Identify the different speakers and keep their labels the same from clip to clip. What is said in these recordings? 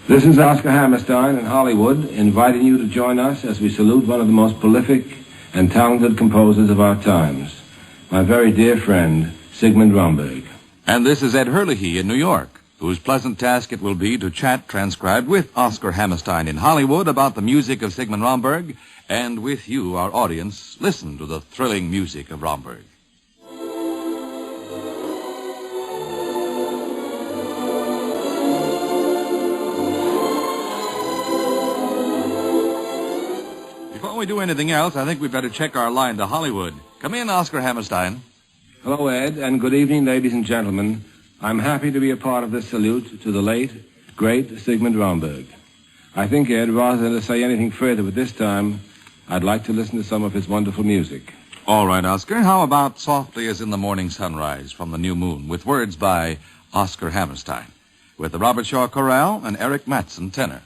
Speaker 1: This is Oscar Hammerstein in Hollywood, inviting you to join us as we salute one of the most prolific and talented composers of our times, my very dear friend, Sigmund Romberg.
Speaker 2: And this is Ed Hurley in New York, whose pleasant task it will be to chat transcribed with Oscar Hammerstein in Hollywood about the music of Sigmund Romberg, and with you, our audience, listen to the thrilling music of Romberg. Before we do anything else, I think we'd better check our line to Hollywood. Come in, Oscar Hammerstein.
Speaker 1: Hello, Ed, and good evening, ladies and gentlemen. I'm happy to be a part of this salute to the late, great Sigmund Romberg. I think, Ed, rather than to say anything further at this time, I'd like to listen to some of his wonderful music.
Speaker 2: All right, Oscar. How about Softly as in the Morning Sunrise from the New Moon, with words by Oscar Hammerstein, with the Robert Shaw Chorale and Eric Mattson tenor.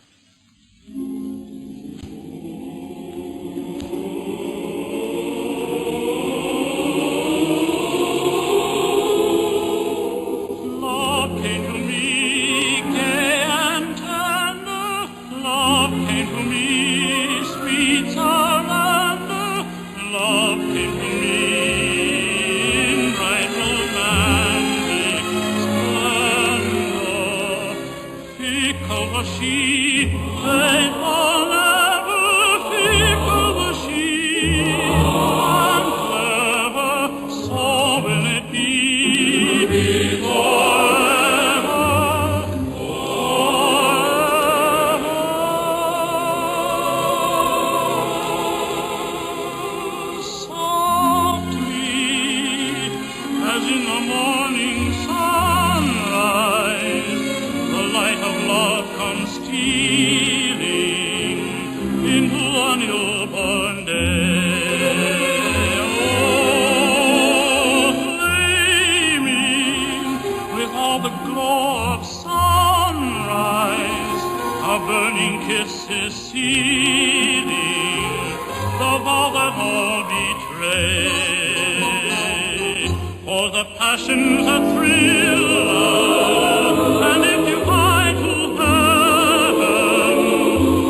Speaker 3: Passions that thrill love, and if you hie to heaven,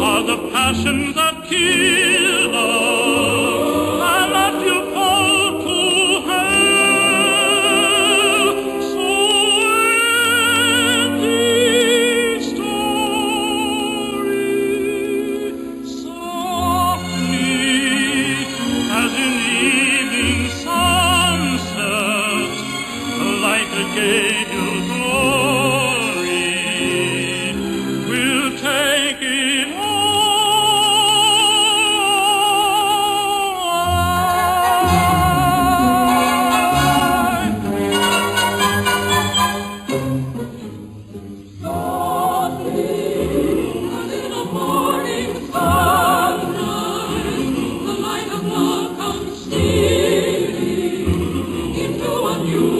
Speaker 3: are the passions that kill love, and let you fall to hell. So end this story softly, as in the evening sunset. Light that gave you glory will take it all. Softly, as in the morning sunrise, the light of love comes stealing into a new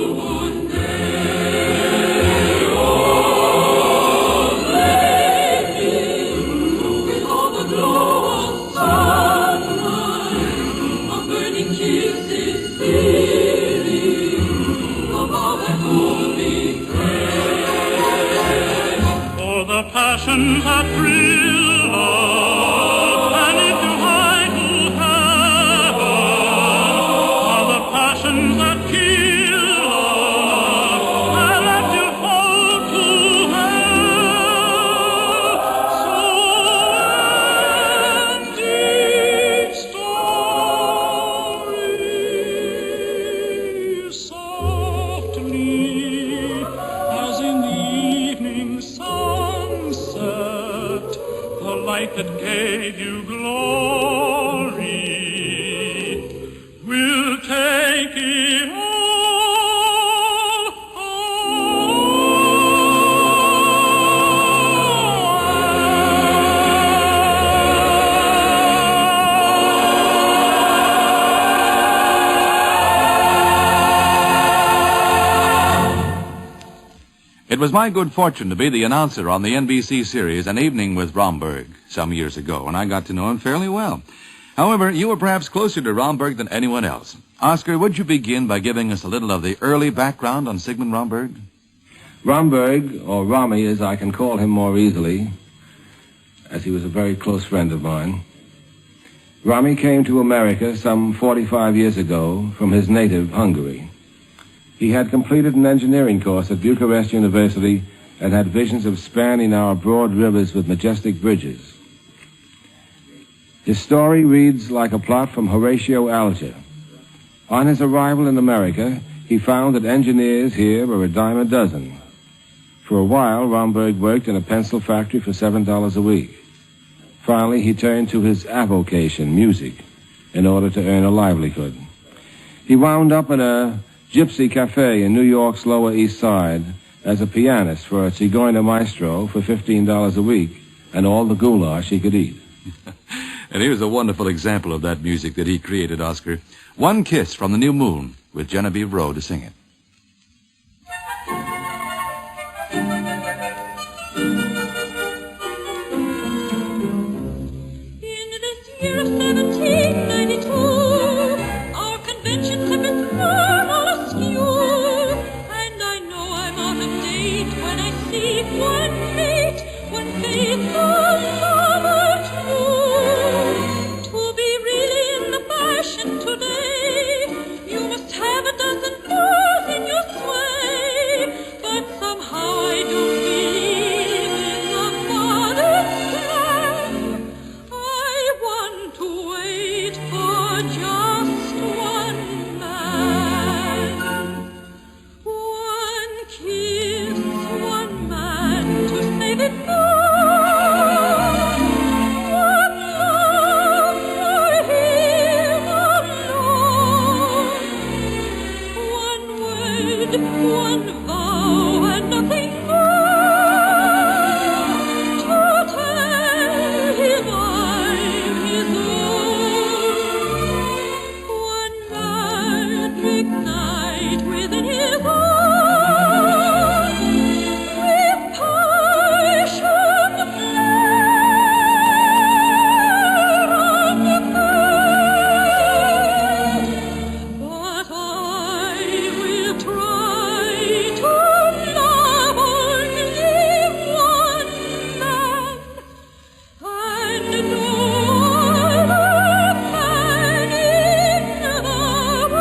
Speaker 3: passions that thrill love, and if you hie to heaven, are the passions that kill love, and let you fall to hell. So end this story softly, as in the evening sunset, the light that gave you glory will take it all.
Speaker 2: It was my good fortune to be the announcer on the NBC series An Evening with Romberg some years ago, and I got to know him fairly well. However, you were perhaps closer to Romberg than anyone else. Oscar, would you begin by giving us a little of the early background on Sigmund Romberg?
Speaker 1: Romberg, or Romy as I can call him more easily, as he was a very close friend of mine. Rami came to America some 45 years ago from his native Hungary. He had completed an engineering course at Bucharest University and had visions of spanning our broad rivers with majestic bridges. His story reads like a plot from Horatio Alger. On his arrival in America, he found that engineers here were a dime a dozen. For a while, Romberg worked in a pencil factory for $7 a week. Finally, he turned to his avocation, music, in order to earn a livelihood. He wound up in a gypsy cafe in New York's Lower East Side as a pianist for a Zigeuner maestro for $15 a week and all the goulash he could eat.
Speaker 2: And here's a wonderful example of that music that he created, Oscar. One Kiss from the New Moon, with Genevieve Rowe to sing it.
Speaker 4: In this year of 1792, our conventions have been thrown all askew, and I know I'm out of date when I see one faithful lover true. To be really in the fashion today, you must have a dozen fools in your sway, but somehow I don't believe in the father's plan. I want to wait for just one man. One kiss, one man to save it all. One love for him alone. One word, one vow, and nothing more. To tell him I'm his own. One magic night within his arms, with passion flare on the face. But I will try to love only one man, and no other man in the world.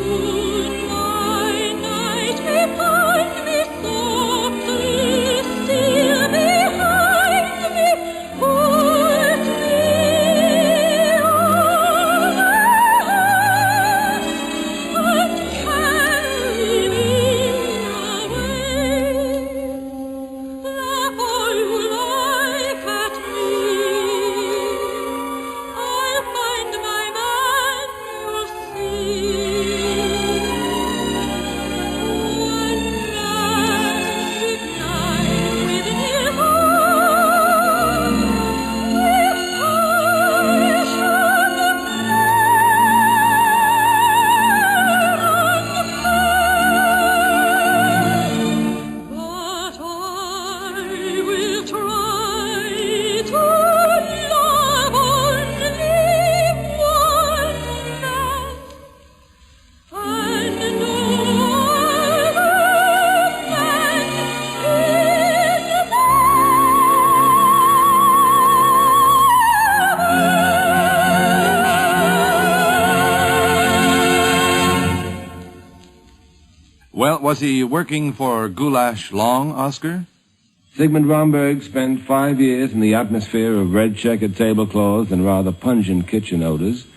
Speaker 4: Soon my night may find me softly still behind me, put me on and carry me away. Laugh all you like at me, I'll find my man, you'll see. One magic night within his arms, with passion but I will try to love only one man, and no other man in the
Speaker 2: Well, was he working for goulash long, Oscar?
Speaker 1: Sigmund Romberg spent 5 years in the atmosphere of red checkered tablecloths and rather pungent kitchen odors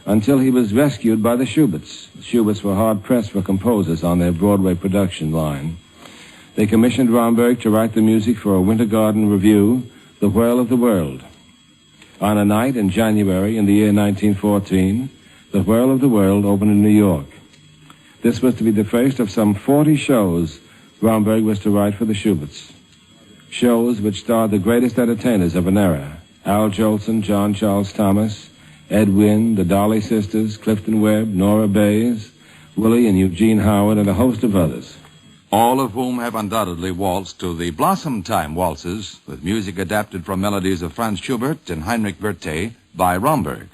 Speaker 1: until he was rescued by the Shuberts. The Shuberts were hard-pressed for composers on their Broadway production line. They commissioned Romberg to write the music for a Winter Garden revue, The Whirl of the World. On a night in January in the year 1914, The Whirl of the World opened in New York. This was to be the first of some 40 shows Romberg was to write for the Shuberts. Shows which starred the greatest entertainers of an era: Al Jolson, John Charles Thomas, Ed Wynn, the Dolly Sisters, Clifton Webb, Nora Bayes, Willie and Eugene Howard, and a host of others.
Speaker 2: all of whom have undoubtedly waltzed to the Blossom Time waltzes with music adapted from melodies of Franz Schubert and Heinrich Werthe by Romberg.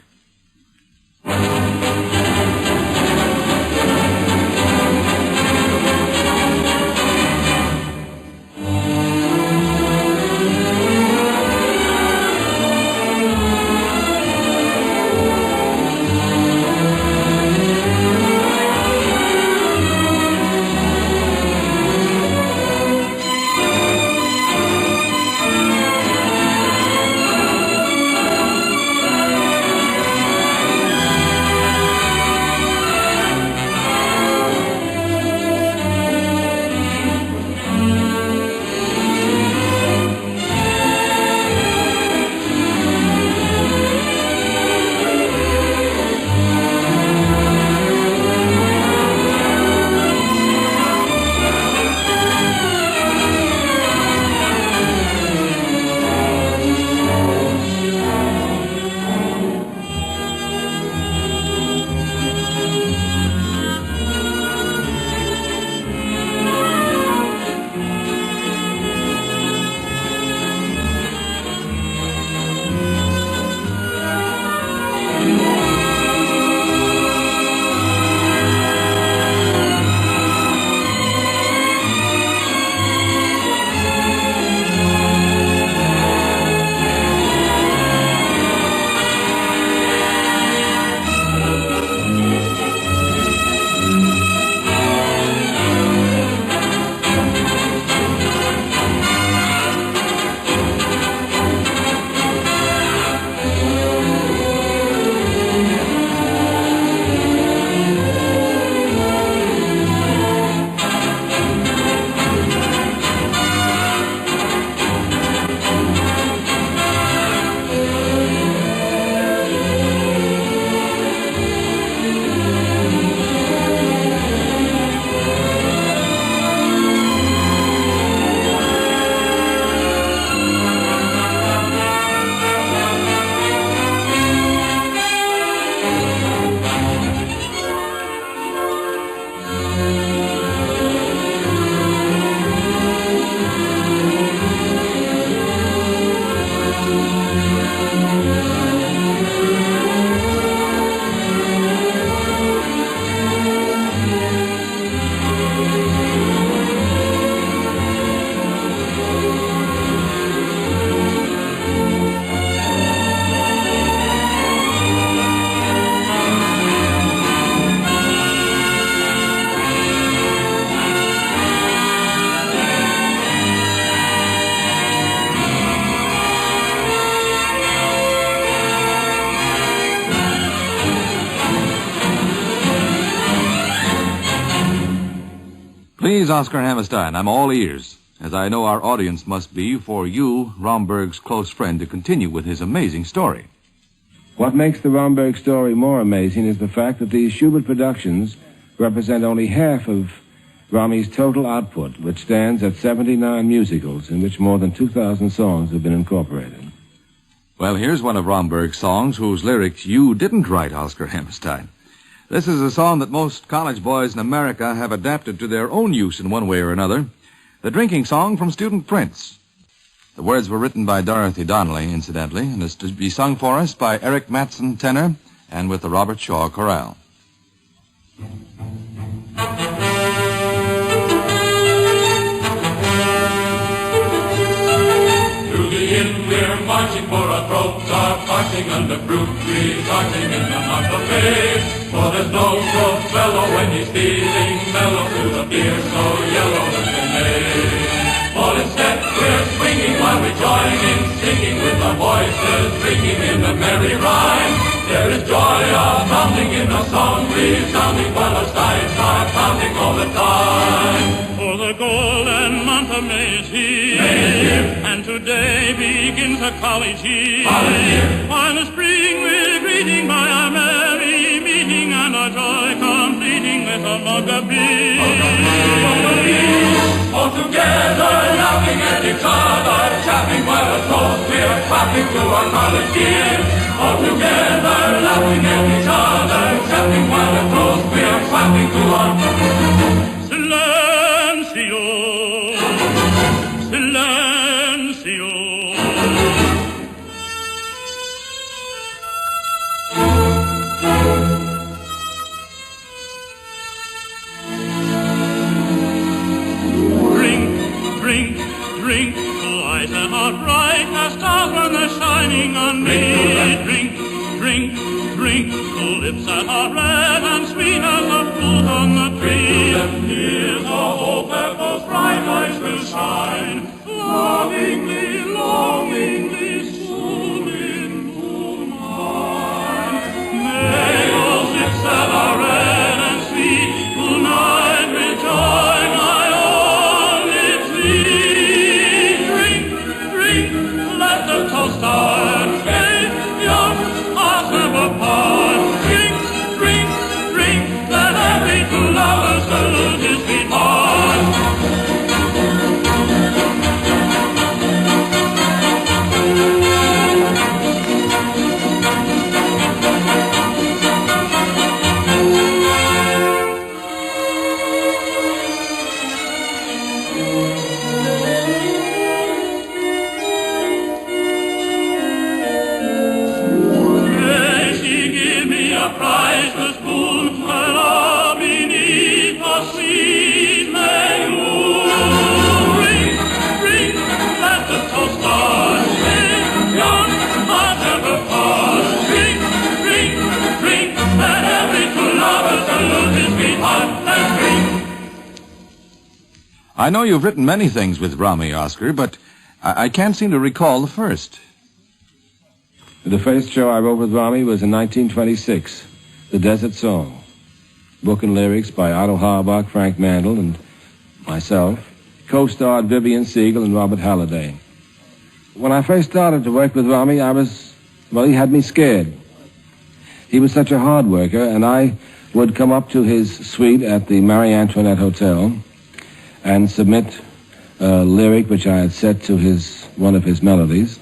Speaker 2: Please, Oscar Hammerstein, I'm all ears, as I know our audience must be for you, Romberg's close friend, to continue with his amazing story.
Speaker 1: What makes the Romberg story more amazing is the fact that these Shubert productions represent only half of Romme's total output, which stands at 79 musicals in which more than 2,000 songs have been incorporated.
Speaker 2: Well, here's one of Romberg's songs whose lyrics you didn't write, Oscar Hammerstein. This is a song that most college boys in America have adapted to their own use in one way or another. The drinking song from Student Prince. The words were written by Dorothy Donnelly, incidentally, and is to be sung for us by Eric Matson, tenor, and with the Robert Shaw Chorale.
Speaker 3: To the inn we're marching, for our throats are parching under fruit trees, arching in the month of May. For there's no throat fellow when he's feeling mellow through the beer so yellow as the May. For instead we're swinging while we join in singing with our voices ringing in a merry rhyme. There is joy abounding in the song resounding while our sides are pounding all the time.
Speaker 5: For the golden month of May is here, and today begins a college year. While the spring we're greeting by our merry meeting, and our joy completing with a mug of beer.
Speaker 3: All together laughing at each other, chaffing while our throats we're clapping to our college years. All together laughing at each other, chaffing while our throats we're clapping to our
Speaker 5: Silencio, out bright as stars when they're shining on me. Drink, drink, drink, lips that are red and sweet as the fruit on the tree. Here's a hope that those bright eyes will shine, longingly, longingly soon into mine. May those lips that are red and sweet tonight will join my own lips beat. Drink, drink, let the toast start. Hey, young hearts never part. Drink, drink, drink, let every true lover salute his sweetheart.
Speaker 2: I know you've written many things with Rami, Oscar, but I can't seem to recall the first.
Speaker 1: The first show I wrote with Rami was in 1926, The Desert Song. Book and lyrics by Otto Harbach, Frank Mandel, and myself. Co-starred Vivian Siegel and Robert Halliday. When I first started to work with Rami, he had me scared. He was such a hard worker, and I would come up to his suite at the Marie Antoinette Hotel and submit a lyric which I had set to one of his melodies.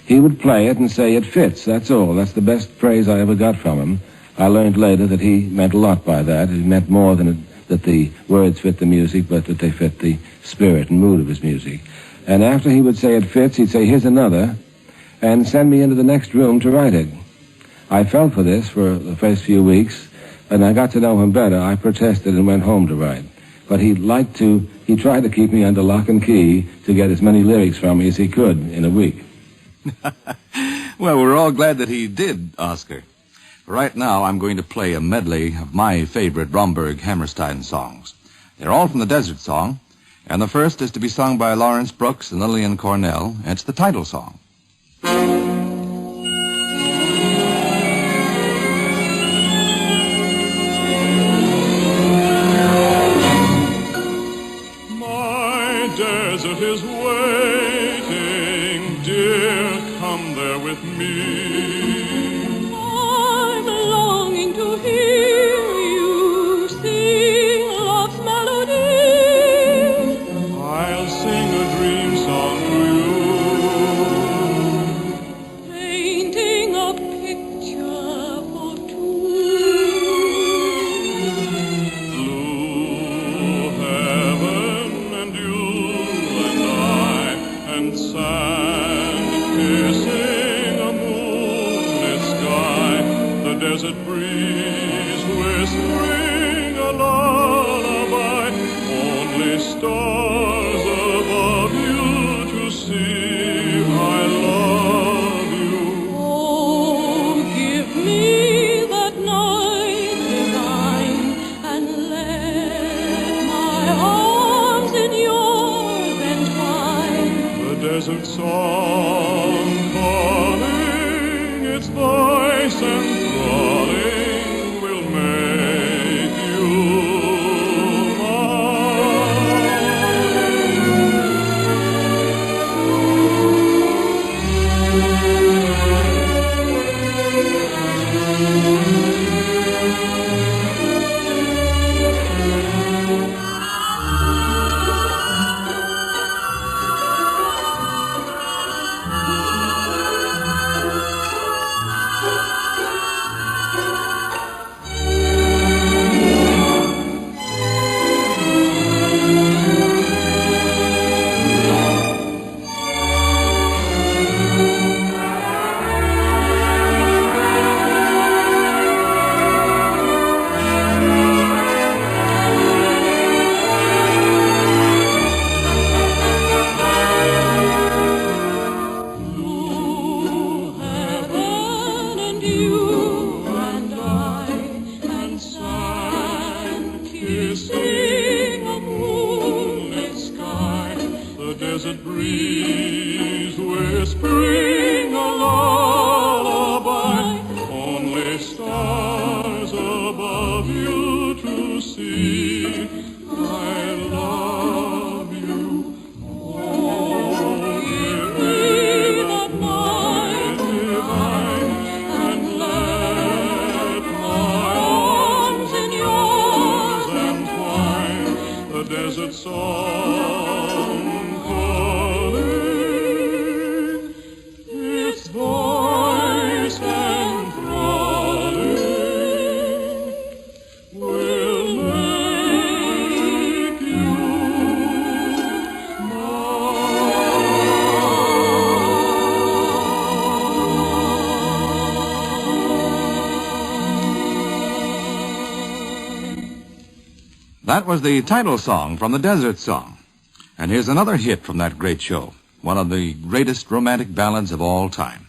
Speaker 1: He would play it and say, "It fits," that's all. That's the best praise I ever got from him. I learned later that he meant a lot by that. It meant more than that the words fit the music, but that they fit the spirit and mood of his music. And after he would say "it fits," he'd say, "Here's another," and send me into the next room to write it. I fell for this for the first few weeks, and I got to know him better. I protested and went home to write. But he tried to keep me under lock and key to get as many lyrics from me as he could in a week.
Speaker 2: Well, we're all glad that he did, Oscar. Right now, I'm going to play a medley of my favorite Romberg Hammerstein songs. They're all from the Desert Song, and the first is to be sung by Lawrence Brooks and Lillian Cornell, and it's the title song.
Speaker 5: My desert is waiting, dear, come there with me.
Speaker 4: I'm longing to hear you sing love's melody.
Speaker 5: I'll sing a dream song to you,
Speaker 4: Painting a picture for two.
Speaker 5: blue heaven and you and I, and sand kissing a moonlit sky, the desert breeze whispering a lullaby, only stars above you to see. I love you.
Speaker 4: Oh, give me that night divine, and let my arms in yours entwine.
Speaker 5: The desert song calling, its voice enthralling will make you mine. the desert breeze whispering a lullaby, only stars above you to see. I love you. Oh, give me that night divine, and let my arms in yours entwine. The desert song calling, its voice enthralling, will make you
Speaker 2: That was the title song from the Desert Song. And here's another hit from that great show, one of the greatest romantic ballads of all time.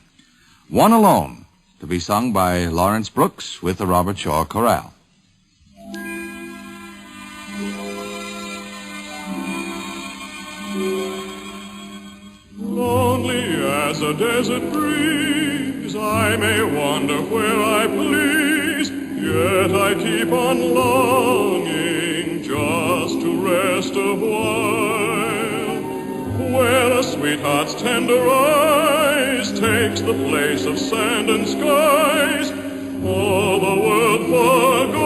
Speaker 2: One Alone, to be sung by Lawrence Brooks with the Robert Shaw Chorale.
Speaker 5: lonely as a desert breeze, I may wander where I please, yet I keep on longing just to rest a while, where a sweetheart's tender eyes takes the place of sand and skies, all the world forgotten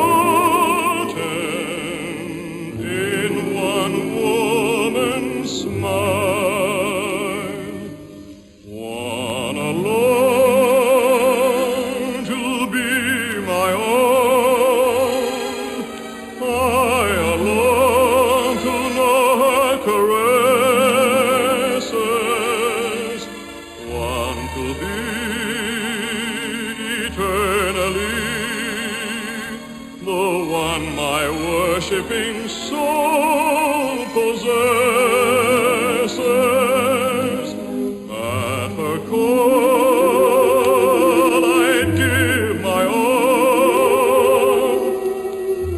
Speaker 5: in one woman's smile. One alone to be my own, I alone to know her caresses, one to be eternally, the one my worshipping soul possesses. At her call I'd give my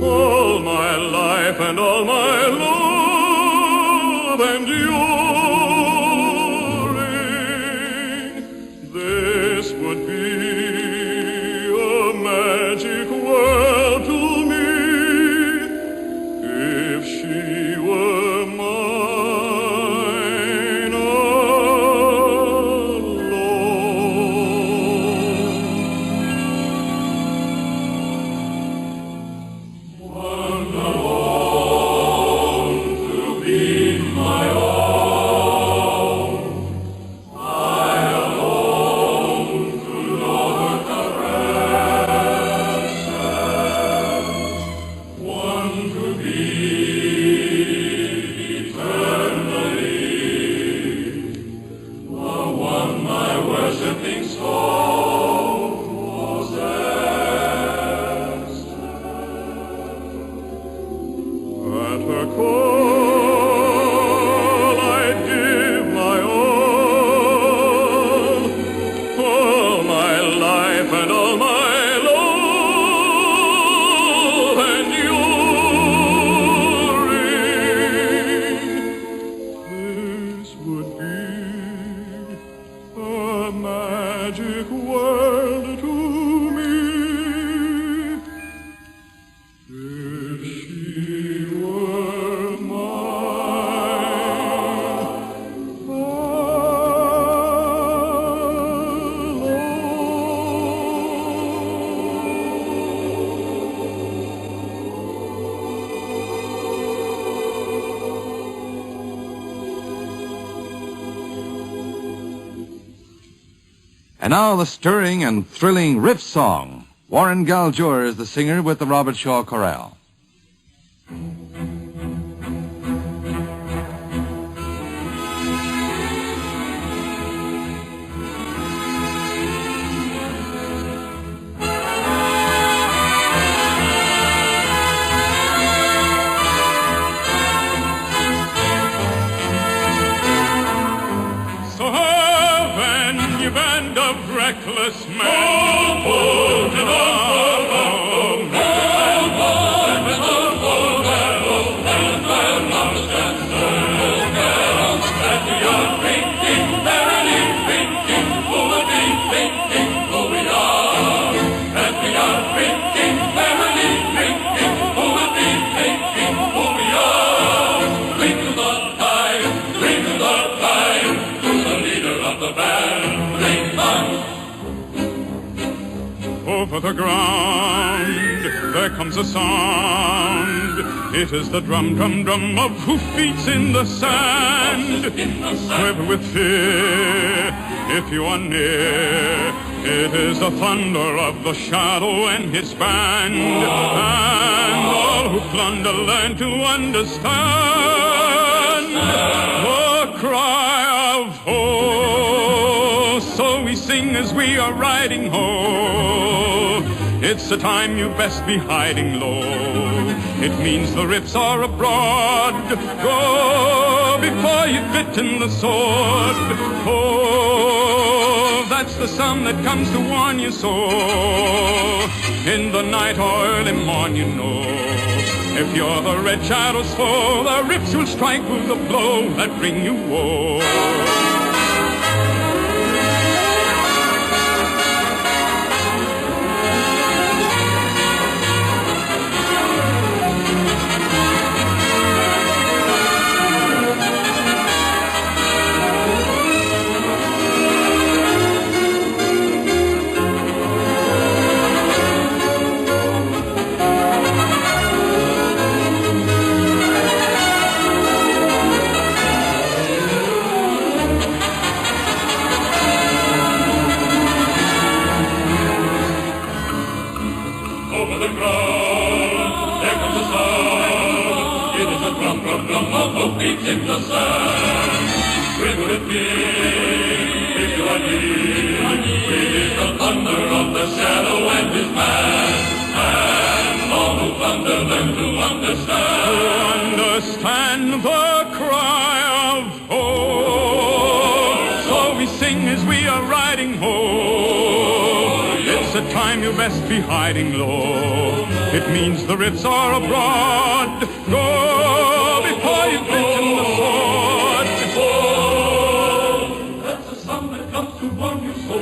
Speaker 5: all my life and all my love enduring. This would be a magic world to me, if she were mine alone. One alone to be my own, I alone to know her caresses, one to be eternally, the one my worshipping soul possesses. At her call I'd give my all my life and all my love enduring. This would be a magic world to me, if she were mine
Speaker 2: And now the stirring and thrilling riff song. Warren Galjour is the singer with the Robert Shaw Chorale.
Speaker 5: reckless man. ground, there comes a sound. It is the drum, drum, drum of hoofbeats in the sand. Quiver with fear if you are near. It is the thunder of the shadow and his band. And all who plunder learn to understand the cry of ho. So we sing as we are riding ho. It's the time you best be hiding low. It means the rips are abroad. Go before you've bitten the sword. Oh, that's the sound that comes to warn you so. In the night or early morn, you know. If you're the red shadow's foe, the rips will strike with the blow that bring you woe.
Speaker 3: In the sand, quiver with fear if you are near. It is the thunder of the shadow and his man. And all who thunder learn to understand.
Speaker 5: To understand the cry of ho. So we sing as we are riding ho. It's a time you best be hiding low. It means the rips are abroad. Go before you've bitten the sword.
Speaker 3: Oh, that's the sound that comes to warn you so.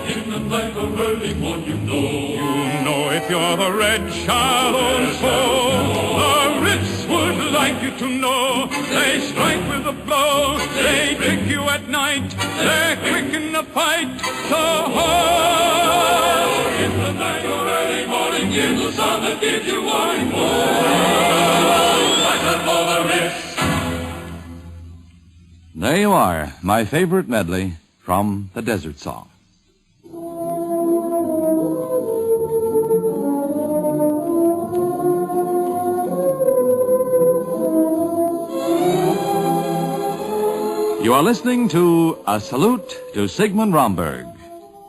Speaker 3: In the night or early morn, you know.
Speaker 5: You know if you're the red shadow's foe. The rips would like you to know. They strike with a blow. They trick you at night. They're quick in the fight. So ho!
Speaker 3: In the night or early morning, hear the sound that gives you warning.
Speaker 2: There you are, my favorite medley from the Desert Song. You are listening to A Salute to Sigmund Romberg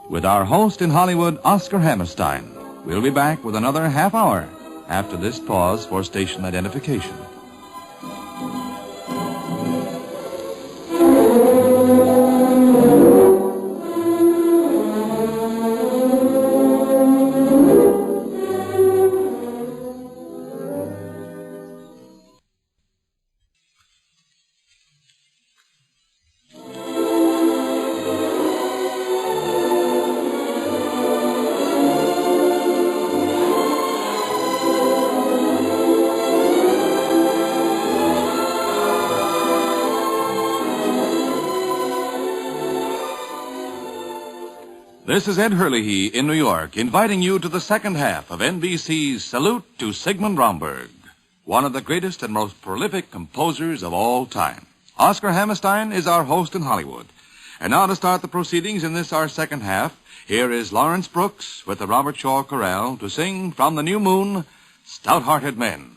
Speaker 2: with our host in Hollywood, Oscar Hammerstein. We'll be back with another half hour after this pause for station identification. This is Ed Hurley in New York, inviting you to the second half of NBC's Salute to Sigmund Romberg, one of the greatest and most prolific composers of all time. Oscar Hammerstein is our host in Hollywood. And now to start the proceedings in this, our second half, here is Lawrence Brooks with the Robert Shaw Chorale to sing from the New Moon, Stout-Hearted Men.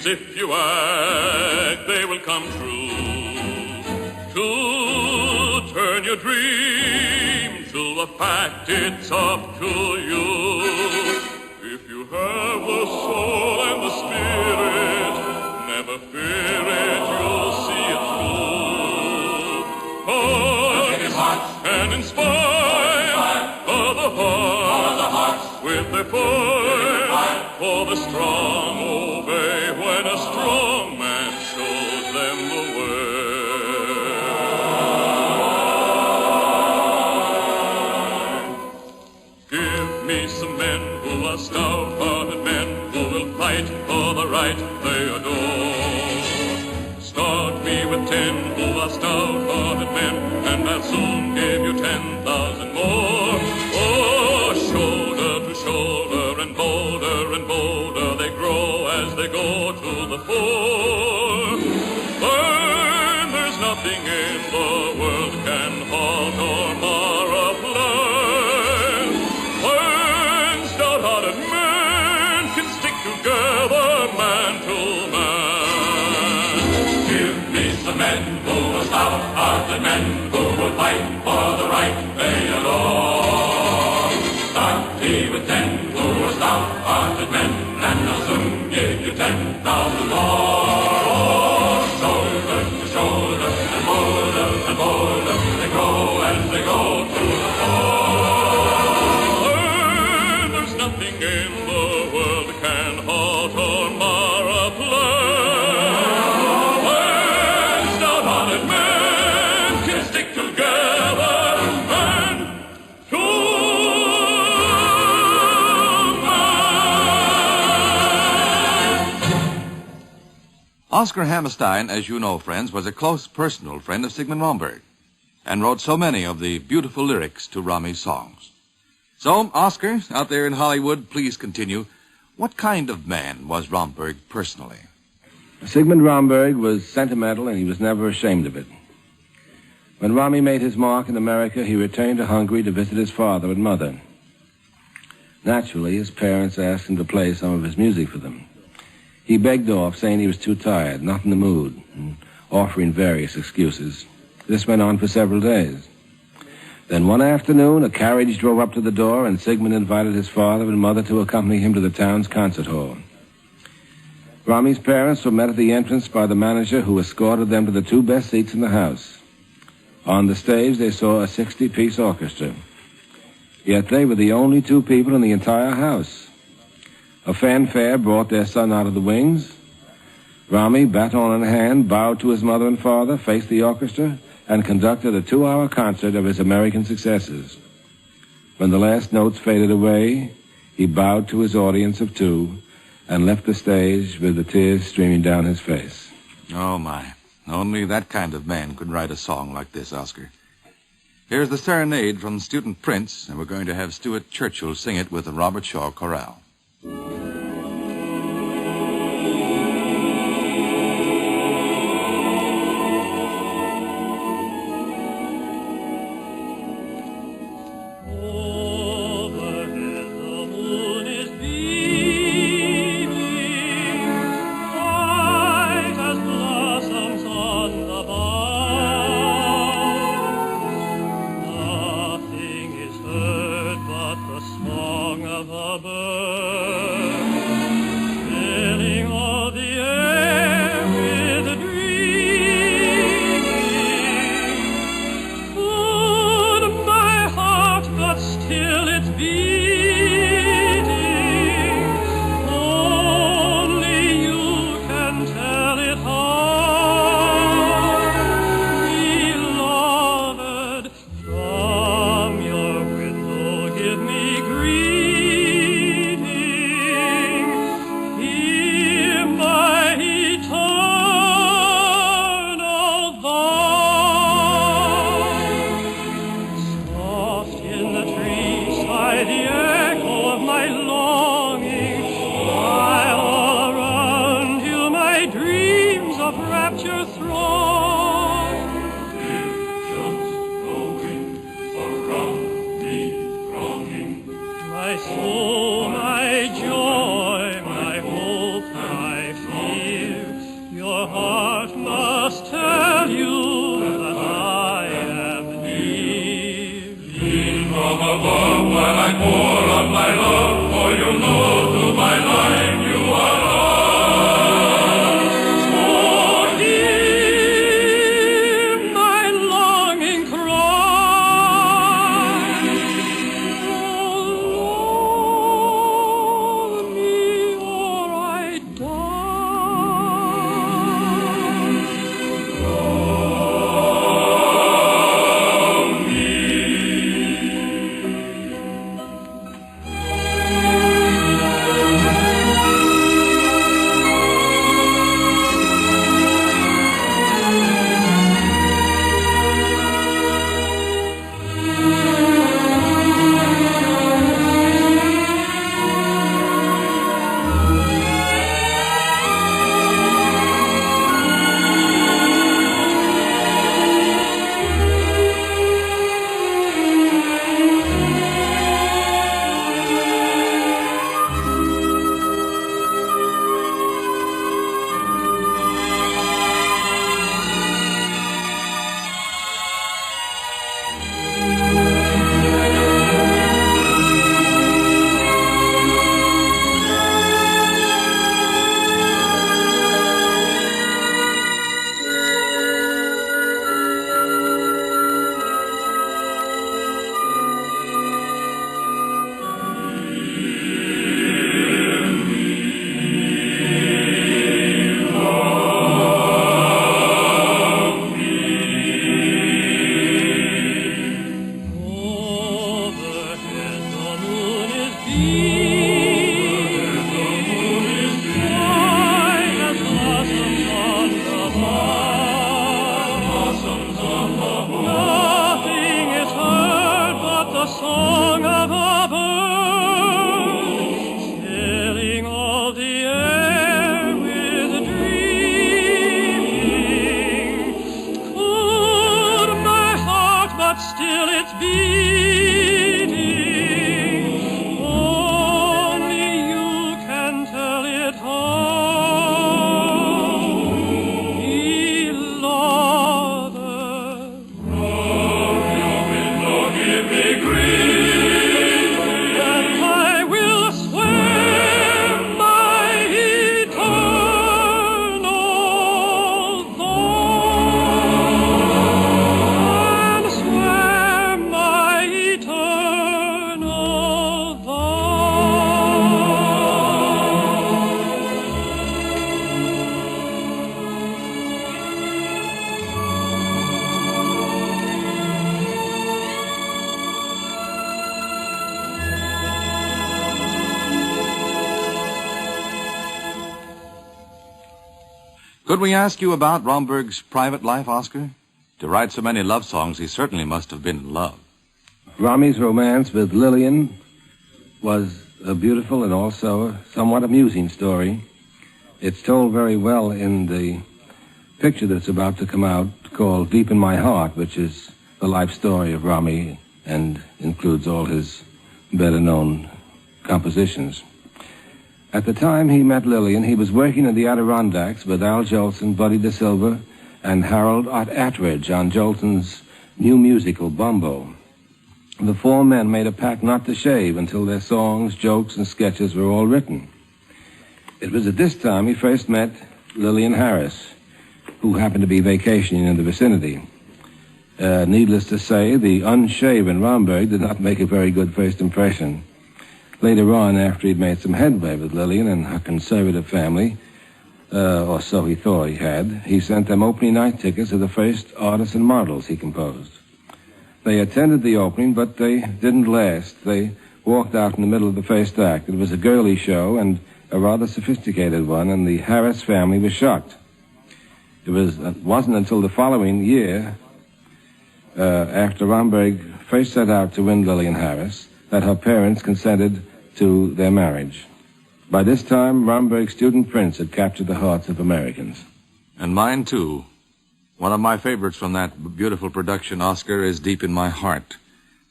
Speaker 5: If you ask come true. To turn your dream to a fact, it's up to you. If you have the soul and the spirit, never fear it, you'll see it through. Hearts and inspire the hearts with their fire, for the strong obey when a strong man shows them the way. Give me some men who are stout-hearted men who will fight for the right they adore. Start me with 10 who are stout-hearted men, and I'll soon give you 10,000 more. Oh, shoulder to shoulder and bolder they grow as they go to the fore. Learn there's nothing in the world can halt or mar a plan. Learn stout-hearted men can stick together man to man. Give me some men who are stout-hearted men who will fight for the right they adore. Start me with 10 who are stout-hearted men, and I'll soon give you 10,000 more. Oh, shoulder to shoulder and bolder they grow as they go to the fore. Learn there's nothing in the world can halt or mar a plan. When stout-hearted men can stick together and to
Speaker 2: Oscar Hammerstein, as you know, friends, was a close personal friend of Sigmund Romberg and wrote so many of the beautiful lyrics to Romme's songs. So, Oscar, out there in Hollywood, please continue. What kind of man was Romberg personally?
Speaker 1: Sigmund Romberg was sentimental, and he was never ashamed of it. When Romme made his mark in America, he returned to Hungary to visit his father and mother. Naturally, his parents asked him to play some of his music for them. He begged off, saying he was too tired, not in the mood, and offering various excuses. This went on for several days. Then one afternoon, a carriage drove up to the door, and Sigmund invited his father and mother to accompany him to the town's concert hall. Romme's parents were met at the entrance by the manager, who escorted them to the 2 best seats in the house. On the stage, they saw a 60-piece orchestra. Yet they were the only 2 people in the entire house. A fanfare brought their son out of the wings. Romme, baton in hand, bowed to his mother and father, faced the orchestra, and conducted a 2-hour concert of his American successes. When the last notes faded away, he bowed to his audience of 2 and left the stage with the tears streaming down his face.
Speaker 2: Oh, my. Only that kind of man could write a song like this, Oscar. Here's the Serenade from Student Prince, and we're going to have Stuart Churchill sing it with the Robert Shaw Chorale.
Speaker 3: I pour out my love, for you know to my life you are lost. Oh, hear my longing cry. Oh, love me or I
Speaker 2: Could we ask you about Romberg's private life, Oscar? To write so many love songs, he certainly must have been in love.
Speaker 1: Romney's romance with Lillian was a beautiful and also a somewhat amusing story. It's told very well in the picture that's about to come out called Deep in My Heart, which is the life story of Romney and includes all his better-known compositions. At the time he met Lillian, he was working in the Adirondacks with Al Jolson, Buddy DeSilva, and Harold Attridge on Jolson's new musical, Bumbo. The four men made a pact not to shave until their songs, jokes, and sketches were all written. It was at this time he first met Lillian Harris, who happened to be vacationing in the vicinity. Needless to say, the unshaven Romberg did not make a very good first impression. Later on, after he'd made some headway with Lillian and her conservative family, or so he thought he had, he sent them opening night tickets of the first artists and models he composed. They attended the opening, but they didn't last. They walked out in the middle of the first act. It was a girly show and a rather sophisticated one, and the Harris family was shocked. It wasn't until the following year, after Romberg first set out to win Lillian Harris, that her parents consented to their marriage. By this time, Romberg's Student Prince had captured the hearts of Americans.
Speaker 2: And mine, too. One of my favorites from that beautiful production, Oscar, is Deep in My Heart,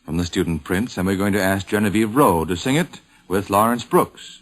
Speaker 2: from the Student Prince, and we're going to ask Genevieve Rowe to sing it with Lawrence Brooks.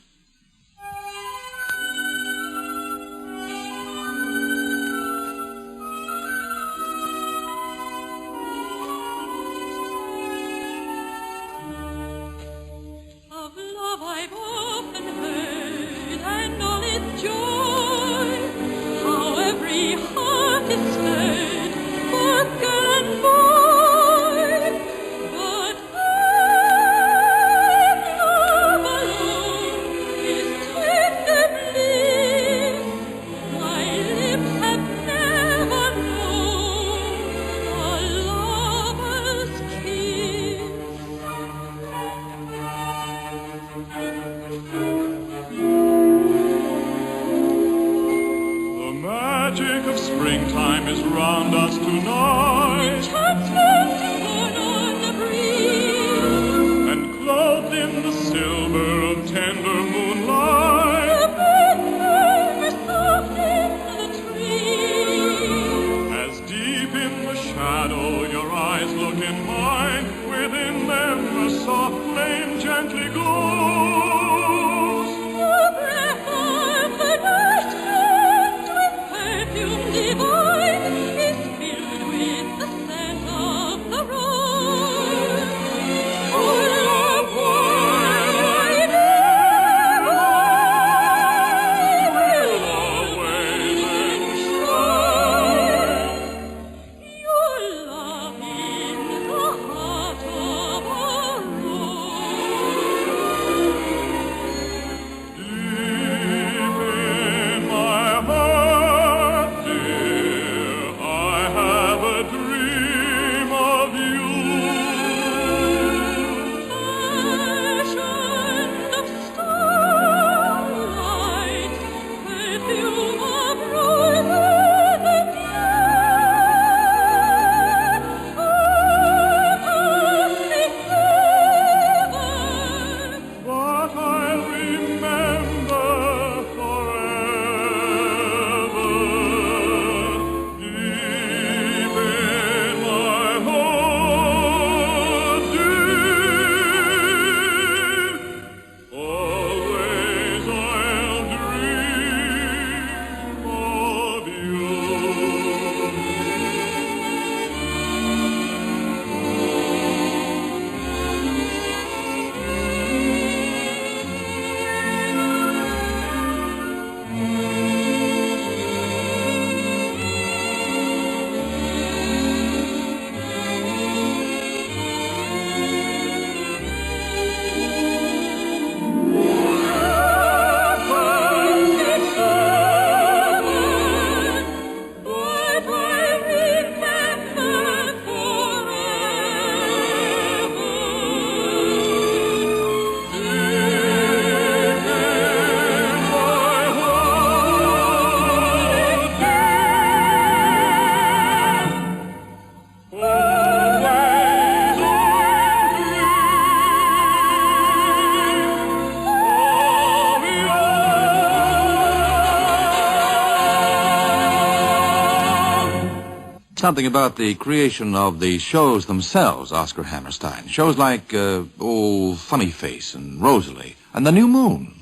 Speaker 5: the silver of tender moonlight.
Speaker 4: The birds were soft in the tree.
Speaker 5: As deep in the shadow your eyes look in mine, within them a soft flame gently glows.
Speaker 4: The breath of the night wind with perfume divine is filled with the scent of the rose. For love while I live, I will always enshrine your love in the heart of a rose.
Speaker 5: Deep in my heart, dear, I have a dream of you.
Speaker 4: Fashioned of starlight, perfume of roses and
Speaker 5: But I'll remember forever. Deep in my heart, dear, always I'll dream of you.
Speaker 4: But I remember
Speaker 2: Something about the creation of the shows themselves, Oscar Hammerstein. Shows like, Funny Face and Rosalie and The New Moon.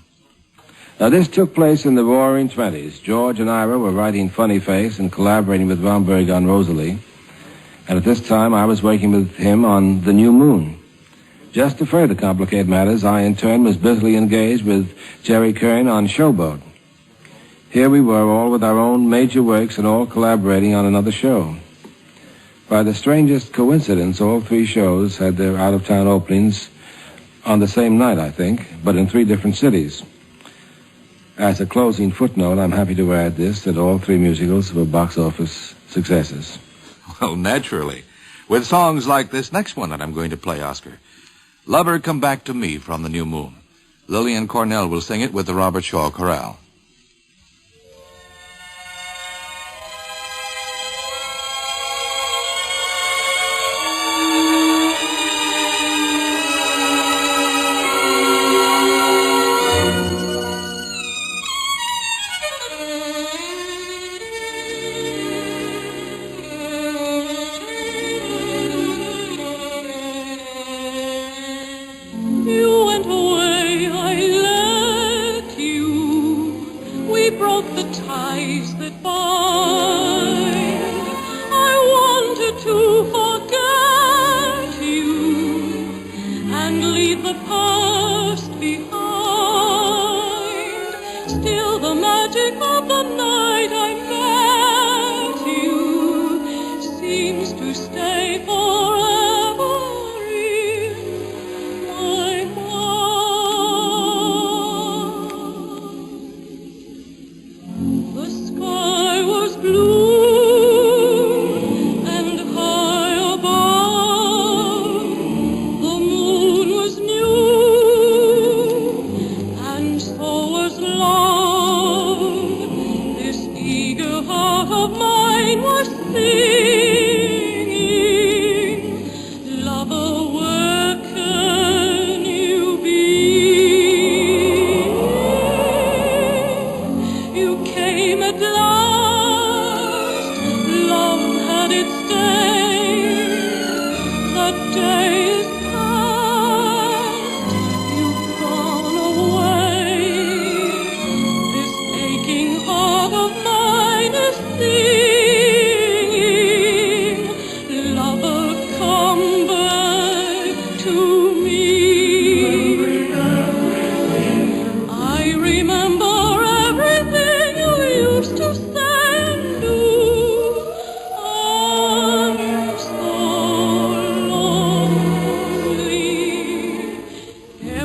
Speaker 1: Now, this took place in the Roaring Twenties. George and Ira were writing Funny Face and collaborating with Romberg on Rosalie. And at this time, I was working with him on The New Moon. Just to further complicate matters, I in turn was busily engaged with Jerry Kern on Showboat. Here we were, all with our own major works and all collaborating on another show. By the strangest coincidence, all three shows had their out-of-town openings on the same night, I think, but in three different cities. As a closing footnote, I'm happy to add this, that all three musicals were box office successes.
Speaker 2: Well, naturally. With songs like this next one that I'm going to play, Oscar. Lover, Come Back to Me from The New Moon. Lillian Cornell will sing it with the Robert Shaw Chorale.
Speaker 4: You went away, I let you. We broke the ties that bind. I wanted to forget you and leave the past behind. Still the magic of the night I met you seems to stay forever in my mind. The sky was blue.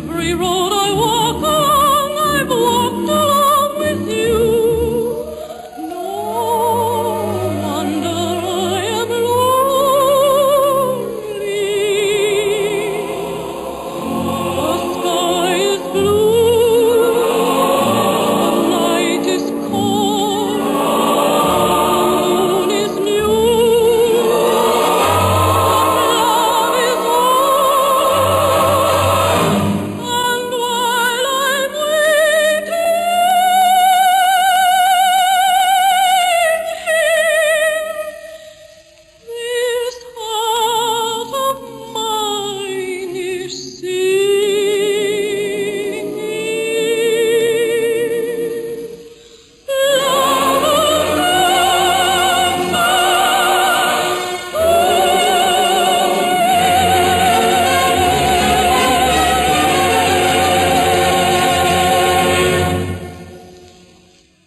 Speaker 4: Every road I walk along, I've walked along with you. No wonder I am lonely. The sky is blue, the night is cold, the moon is new, love is old. And while I'm waiting here, this heart of mine is singing.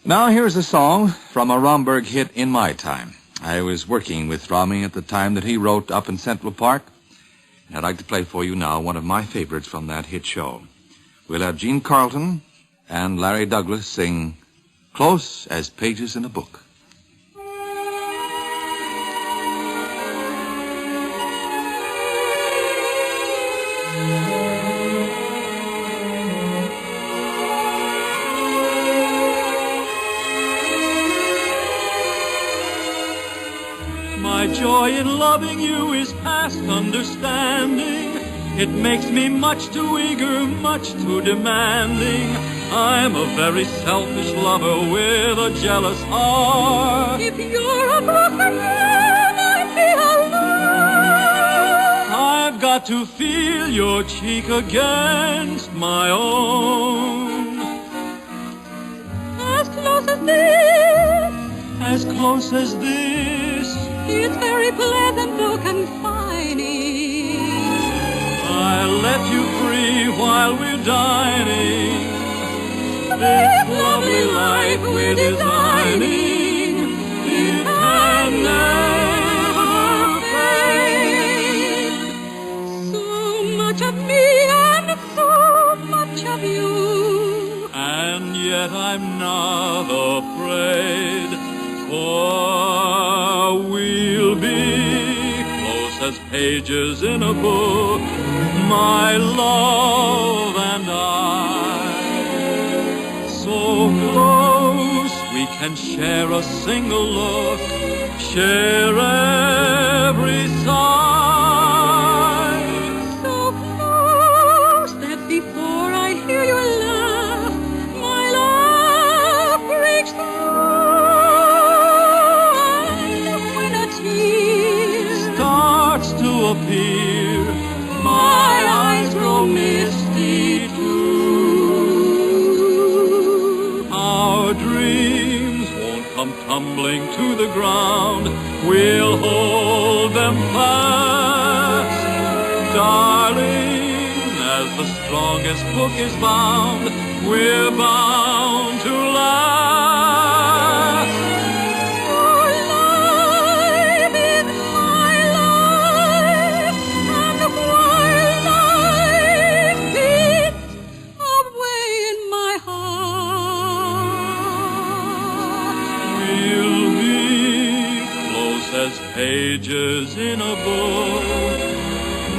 Speaker 2: Now here's a song from a Romberg hit in my time. I was working with Romy at the time that he wrote Up in Central Park. And I'd like to play for you now one of my favorites from that hit show. We'll have Gene Carlton and Larry Douglas sing Close as Pages in a Book.
Speaker 5: My joy in loving you is past understanding. It makes me much too eager, much too demanding. I'm a very selfish lover with a jealous heart.
Speaker 4: If you're a broken man, I'd be alone.
Speaker 5: I've got to feel your cheek against my own.
Speaker 4: As close as this,
Speaker 5: As close as this,
Speaker 4: it's very pleasant though confining.
Speaker 5: I'll let you free while we're dining.
Speaker 4: This lovely life we're designing,
Speaker 5: it can never fade.
Speaker 4: so much of me and so much of you.
Speaker 5: And yet I'm not afraid, for we'll be close as pages in a book, my love and I. So close we can share a single look, share every sigh.
Speaker 4: So close that before I hear your laugh, my love breaks through. And when a tear
Speaker 5: Starts to appear,
Speaker 4: my eyes grow misty too.
Speaker 5: our dreams won't come tumbling to the ground. We'll hold them fast, darling, as the strongest book is bound. We're bound to last.
Speaker 4: Your life is my life, and while life beats away in my heart,
Speaker 5: We'll be close as pages in a book,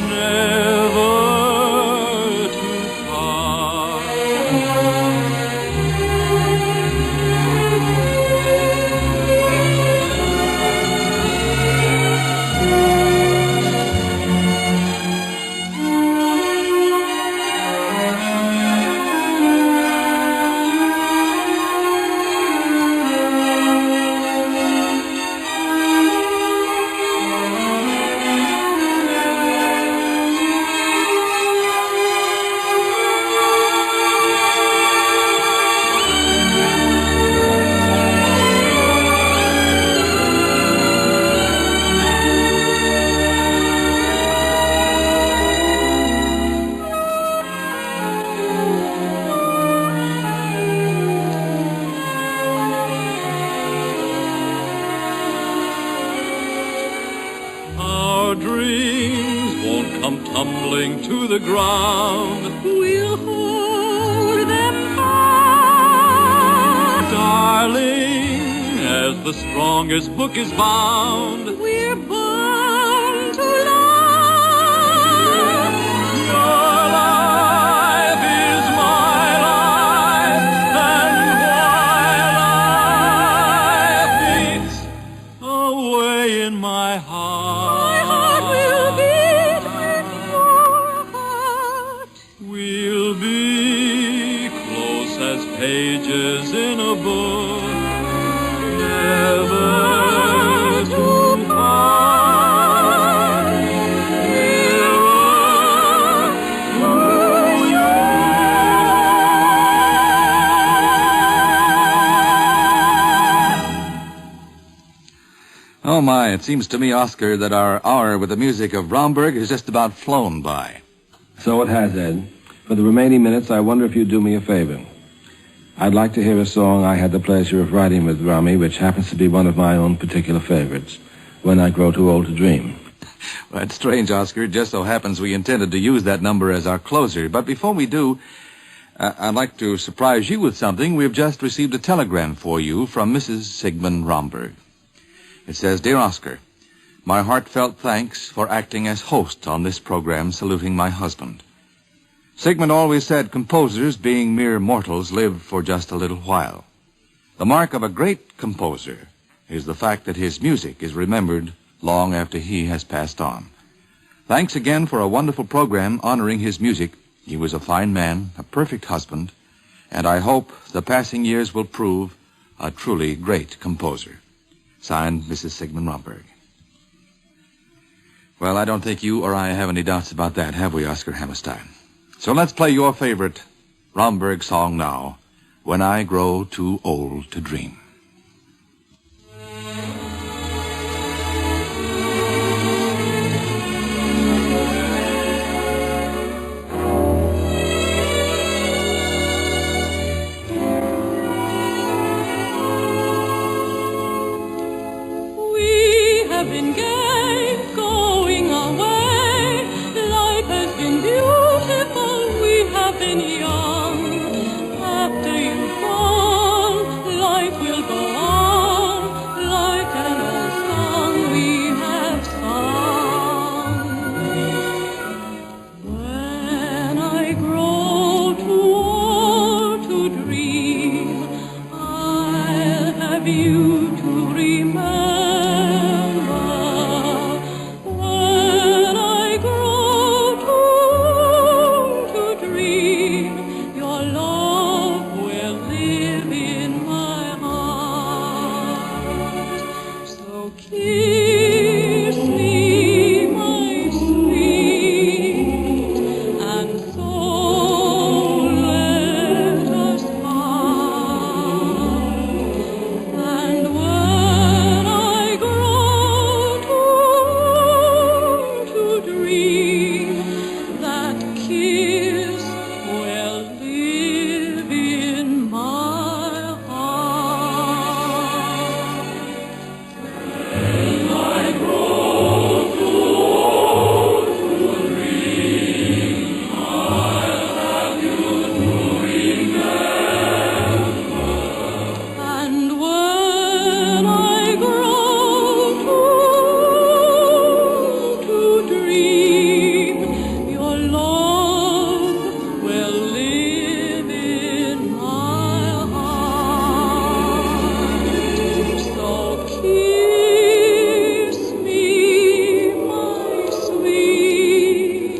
Speaker 5: never to part. the strongest book is bound.
Speaker 4: We're bound to love.
Speaker 5: Your life is my life, and while life beats away in my heart,
Speaker 4: My heart will beat with your heart.
Speaker 5: we'll be close as pages in a book, never to part.
Speaker 2: Oh, my, it seems to me, Oscar, that our hour with the music of Romberg has just about flown by.
Speaker 1: So it has, Ed. For the remaining minutes, I wonder if you'd do me a favor. I'd like to hear a song I had the pleasure of writing with Rummy, which happens to be one of my own particular favorites, When I Grow Too Old to Dream.
Speaker 2: Well, that's strange, Oscar. It just so happens we intended to use that number as our closer. But before we do, I'd like to surprise you with something. We've just received a telegram for you from Mrs. Sigmund Romberg. It says, Dear Oscar, my heartfelt thanks for acting as host on this program, saluting my husband. Sigmund always said composers, being mere mortals, live for just a little while. The mark of a great composer is the fact that his music is remembered long after he has passed on. Thanks again for a wonderful program honoring his music. He was a fine man, a perfect husband, and I hope the passing years will prove a truly great composer. Signed, Mrs. Sigmund Romberg. Well, I don't think you or I have any doubts about that, have we, Oscar Hammerstein? So let's play your favorite Romberg song now, When I Grow Too Old to Dream.
Speaker 4: We have been gay, going our way. Life has been beautiful, we have been young. After you've gone, life will go on, like an old song we have sung. When I grow too old to dream, I'll have you to remember. When I grow too old to dream, your love will live in my heart. So kiss me, my sweet, and so let us part. And when I grow too old to dream, that kiss will live in my heart. And when I grow too old to dream, your love will live in my heart. So kiss me, my sweet,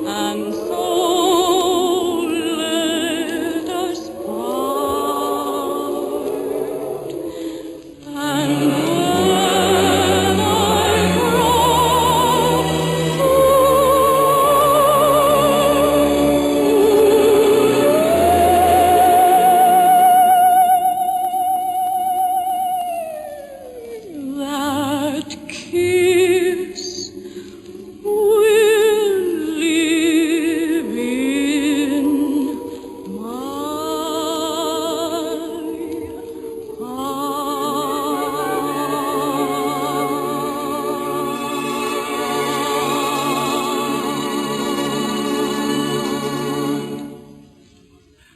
Speaker 4: and so let us part. And when I grow, that kiss will live in my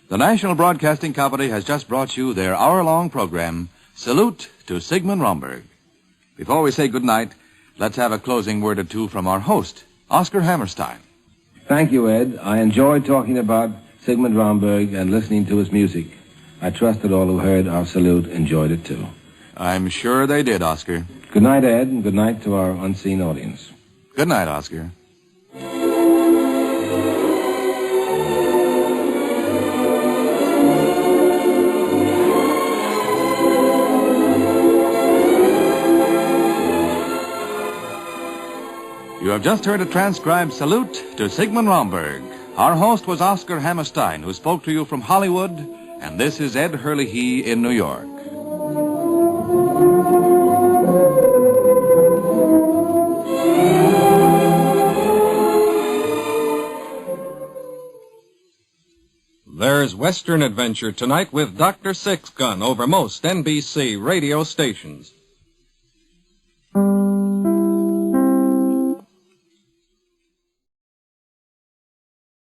Speaker 2: The National Broadcasting Company has just brought you their hour-long program, Salute to Sigmund Romberg. Before we say good night, let's have a closing word or two from our host, Oscar Hammerstein.
Speaker 1: Thank you, Ed. I enjoyed talking about Sigmund Romberg and listening to his music. I trust that all who heard our salute enjoyed it, too.
Speaker 2: I'm sure they did, Oscar.
Speaker 1: Good night, Ed, and good night to our unseen audience.
Speaker 2: Good night, Oscar. You have just heard a transcribed salute to Sigmund Romberg. Our host was Oscar Hammerstein, who spoke to you from Hollywood, and this is Ed Hurley in New York.
Speaker 6: There's Western Adventure tonight with Dr. Six Gun over most NBC radio stations.